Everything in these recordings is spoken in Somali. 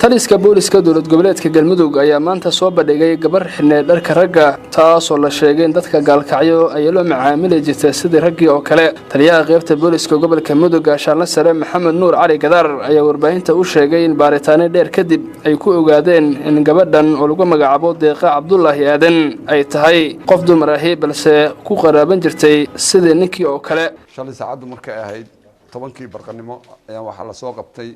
taliska booliska dowlad goboleedka Galmudug ayaa maanta soo bandhigay gabar xirneed dharka ragga taasoo la sheegay in dadka gaalkacyo ay loo macaamilay jirtay sidii raggii oo kale taliyaha qaybta booliska gobolka Mudug Gaashaanle Sare Maxamed Nuur Cali Gadar ayaa warbaahinta u sheegay in baaritaano dheer kadib ay ku ogaadeen in gabadhan oo lagu magacaabo Deeqa Cabdullaahi Aadan ay tahay qof dumar ah balse ku qaraaban jirtay sidii ninkii oo kale shalay saacadu markay ahayd 10kii barqanimo ayaa waxa la soo qabtay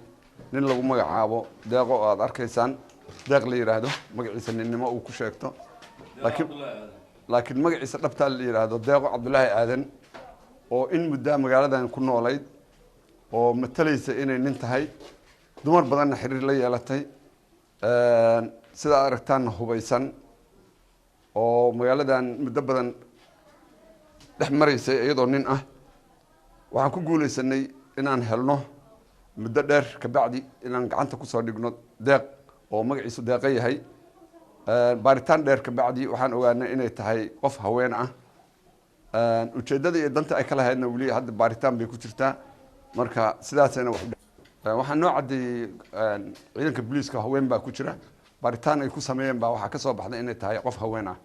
nin lagu magacaabo Deeqo oo aad arkaysaan Deeq la yiraahdo magaciisa ninnimo uu ku sheegto laakiin magaciisa dhabta la yiraahdo Deeqo Cabdullaahi Aadan oo in muddo magaaladan ku noolayd oo matalaysa inay nin tahay dumar badan xiriir la yeelatay sida aragtaan hubaysan oo magaaladan muddo badan dhex maraysay iyadoo nin ah waxaan ku guuleysanay inaan helno muddo dheer ka bacdi inaan gacanta ku soo dhigno Deeq oo magaciisu Deeqa yahay baaritaan dheer ka bacdi waxaan ogaanay inay tahay qof haween ah ujeedada iyo danta ay kala hayna wali hadda baaritaan bay ku jirtaa marka sidaasayna waxaan noo cadeeyay ciidanka booliska haween baa ku jira baaritaan ay ku sameeyeen baa waxa ka soo baxday inay tahay qof haween ah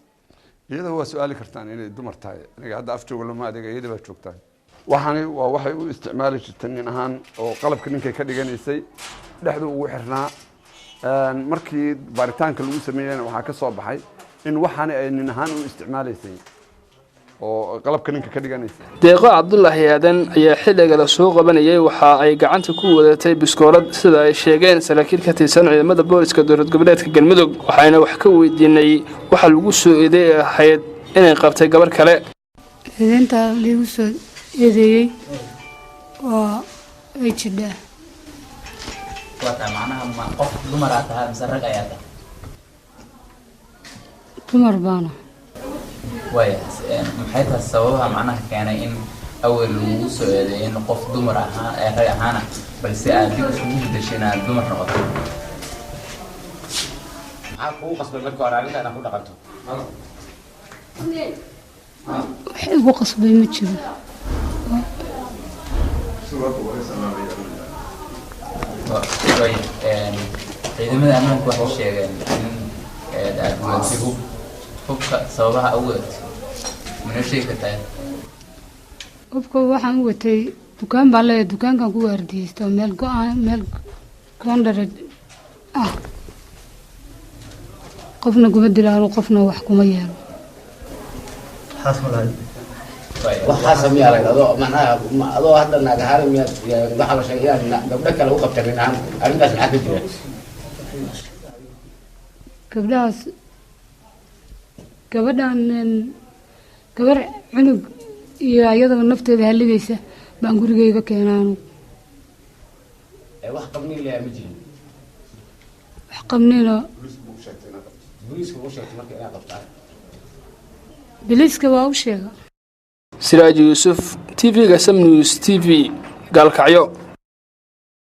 iyadoo waa su'aali kartaan inay dumar tahay aniga hadda af joogo lama adeega iyada baa joogtaa waxaani waa waxay u isticmaali jirtay nin ahaan oo qalabka ninkay ka dhiganaysay dhexdu ugu xirnaa markii baaritaanka lagu sameeyay waxa ka soo baxay in waxaani ay nin ahaan u isticmaalaysay oo qalabka ninka ka dhiganaysay Deeqa Cabdullaahi Aadan ayaa xilliga la soo qabanayay waxa ay gacanta ku wadatay biskoolad sida ay sheegeen saraakiil ka tirsan ciidamada booliska dowlad goboleedka Galmudug waxayna wax ka weydiinay waxa lagu soo eedeeyay inay qabtay gabar kale inta lagu soo eedeeyay waa ejida wata macnaha ma qof dumar ah tahay mise rag ayaa tahay dumar baana way maxay tahay sababaha macnaha keenay in awal lagu soo eedeeyay in qof dumar ah ay rag ahaana balse aad dib ugu hidasheen aad dumar noqoto maxaa kugu qasbay marka hore arrintan ku dhaqanto waxay ugu qasbay ma jiro ciidamada ammaanku waxay sheegeen in aad wadatay hubka sababaha awgeed mana sheegi kartaa hubka waxaan u watay dukaan baa leeyahay dukaankan ku waardiyeysto meel goondare ah qofna kuma dilaalo qofna wax kuma yeelo waxaa sameeyay adoo macnaha adoo hadda naagahaan miyaad waxa la sheegay in gabdho kale u qabteen inaan arrintaas maxaa ka jira gabdhahaas gabadhan gabar cunug iyo ayadoo nafteeda haligaysa baan gurigeyga keenaanu wax qabniin leeyahay ma jirin wax qabniina booliska u sheegtay markii inaad qabtaan biliska waa u sheega Siraaj Yuusuf TV ga Sam News TV Gaalkacyo